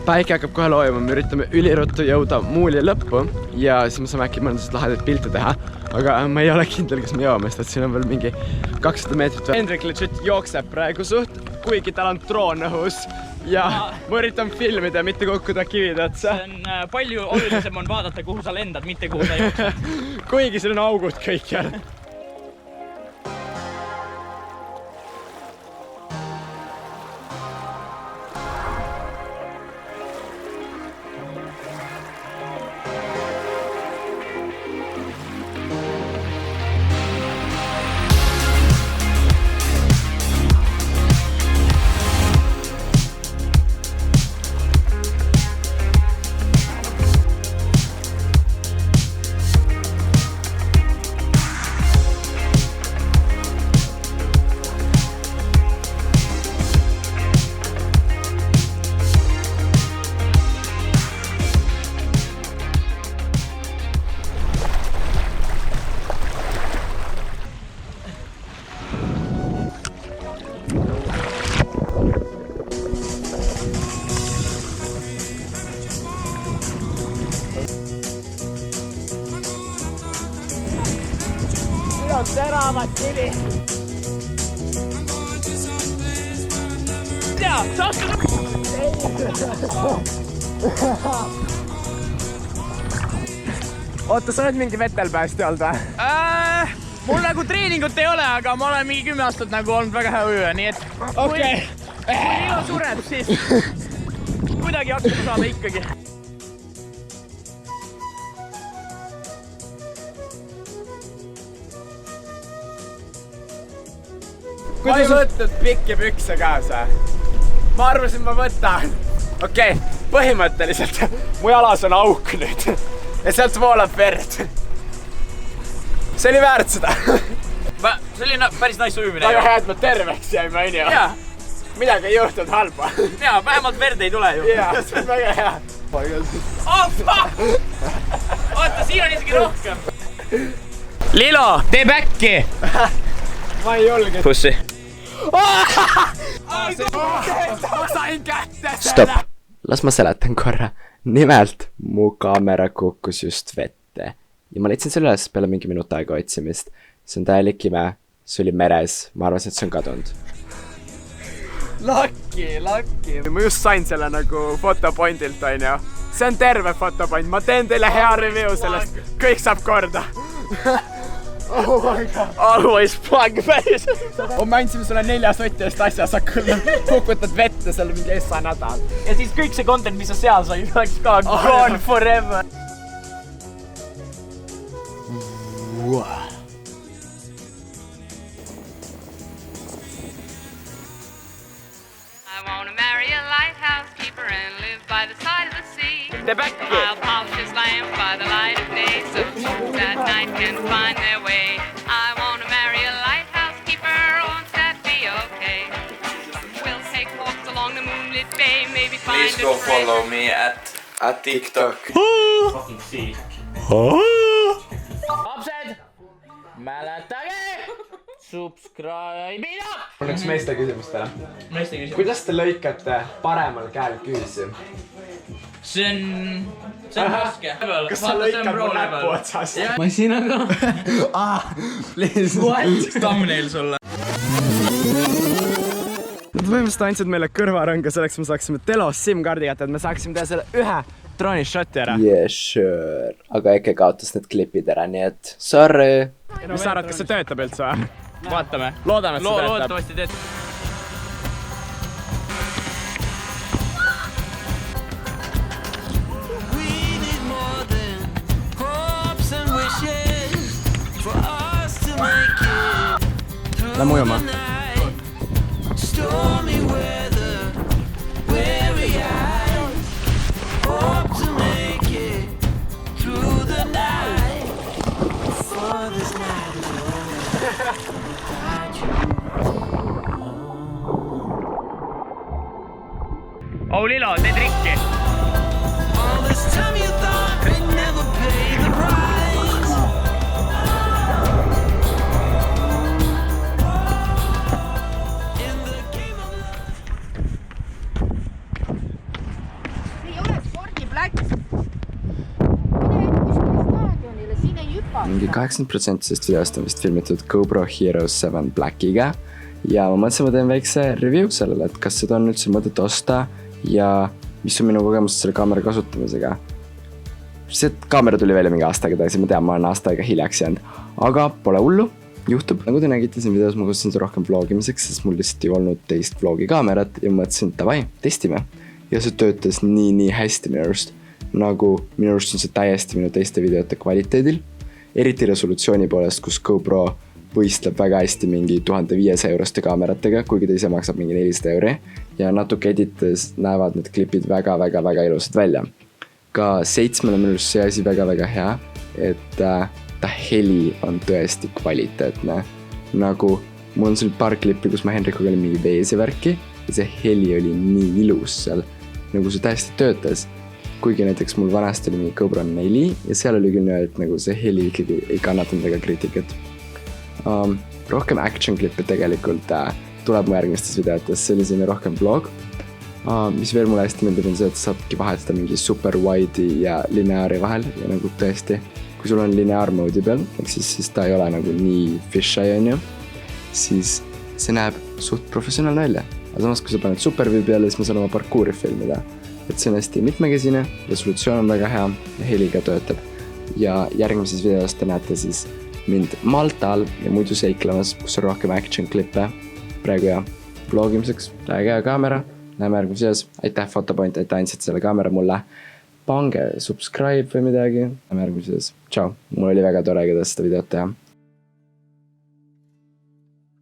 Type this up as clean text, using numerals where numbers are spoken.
Päike hakkab kohe loojama, me üritame üliruttu jõuda muuli lõppu ja siis me saame äkki mõndasid lahedaid pilte teha. Aga ma ei ole kindel, kas me jõuame, sest siin on veel mingi 200 meetrit. Hendrik legit jookseb praegu suht, kuigi tal on droon õhus ja ma üritan filmida ja mitte kukkuda kivide otsa. See on palju olulisem on vaadata, kuhu sa lendad, mitte kuhu sa jooksed. Kuigi siin on augud kõikjal. Teravat kivi. Jaa, Oota, sa oled mingi vetelpäästja olnud või? Mul nagu treeningut ei ole, aga ma olen mingi 10 aastat nagu olnud väga hea ujuja, nii et kui Lilo sureb, siis kuidagi hakkama saada ikkagi. Kui sa võtad pikki pükse kaasa? Ma arvasin, ma võtan. Okei, põhimõtteliselt mu jalas on auk nüüd ja sealt voolab verd. See oli väärt seda. See oli päris nice ujumine. Väga hea, et ma terveks jäime, on ju. Midagi ei juhtunud halba. Jaa, vähemalt verd ei tule ju. Jaa, see on väga hea. Oh, fuck! Oota, siin on isegi rohkem. Lilo, tee back'i! Ma ei julge. Pussi. Ma sain kätte selle! Stopp! Las ma seletan korra. Nimelt, mu kaamera kukkus just vette. Ja ma leidsin selle üles peale mingi minut aega otsimist. See on täielik ime. See oli meres. Ma arvasin, et see on kadunud. Lucky. Ma just sain selle nagu fotopointilt, on ju. See on terve fotopoint. Ma teen teile hea review sellest. Kõik saab korda. Oh my god. Always plug päris. Me andsime sulle 4 sotti eest asja, sa kukutad vette seal mingi essa nädal. Ja siis kõik see content, mis sa seal sai, oleks ka gone forever. I want to marry a lighthouse keeper and live by the side of the sea. Tee back'i. I'll polish his lamp by the light of day so souls at night can find their way. I want to marry a lighthouse keeper, won't that be okay? We'll take walks along the moonlit bay, maybe find Please go follow me at TikTok. Fucking see. Lapsed, mäletage! Subscribe'ida! Mul üks meeste küsimus teile. Meeste küsimus. Kuidas te lõikate paremal käel küüsi? See on raske. Kas sa lõikad mu näpu otsast? Masinaga. What? Thumbnail sulle. Nad põhimõtteliselt andsid meile kõrvarõnga selleks, me saaksime telos SIM-kaardi kätte, et me saaksime teha selle ühe droonishoti ära. Yeah, sure. Aga äkki kaotas need klipid ära, nii et sorry. Mis sa arvad, kas see töötab üldse või? Vaatame. Loodame, et see töötab. Loodetavasti teed. Lähme ujuma. Oh Lilo, tee trikki. mingi 80% sellest videost on vist filmitud GoPro Hero 7 Blackiga ja ma mõtlesin, ma teen väikse review sellele, et kas seda on üldse mõtet osta ja mis on minu kogemus selle kaamera kasutamisega. See kaamera tuli välja mingi aasta aega tagasi, ma tean, ma olen aasta aega hiljaks jäänud, aga pole hullu, juhtub. Nagu te nägite siin videos, ma kasutasin seda rohkem vlogimiseks, sest mul lihtsalt ei olnud teist vlogi kaamerat ja mõtlesin, davai, testime. Ja see töötas nii hästi minu arust. Nagu minu arust on see täiesti minu teiste videote kvaliteedil. Eriti resolutsiooni poolest, kus GoPro võistleb väga hästi mingi 1500 euroste kaameratega, kuigi ta ise maksab mingi 400 euri. Ja natuke edites näevad need klipid väga ilusad välja. Ka 7 on minu arust see asi väga hea, et ta heli on tõesti kvaliteetne. Nagu mul on seal paar klippi, kus ma Henrikuga oli mingi vees ja värki ja see heli oli nii ilus seal. Nagu see täiesti töötas. Kuigi näiteks mul vanasti oli mingi GoPro 4 ja seal oli küll nii, et nagu see heli ikkagi ei kannatanud väga kriitikat. Rohkem action klippe tegelikult tuleb mu järgmistes videotes, see oli selline rohkem vlog. Mis veel mulle hästi meeldib on see, et saabki vahetada mingi super wide'i ja lineaari vahel ja nagu tõesti, kui sul on lineaar mode'i peal, ehk siis ta ei ole nagu nii fisheye on ju, siis see näeb suht professionaalne välja. Aga samas, kui sa paned superview peale, siis ma saan oma parkuuri filmida. Et see on hästi mitmekesine, resolutsioon on väga hea ja heliga töötab. Ja järgmises videos te näete siis mind Maltal ja muidu seiklemas, kus on rohkem action klippe. Praegu ja vlogimiseks, lähege kaamera, näeme järgmises videos. Aitäh Photopoint, et andsid selle kaamera mulle. Pange subscribe või midagi. Näeme järgmises videos. Ciao, mul oli väga tore seda videot teha.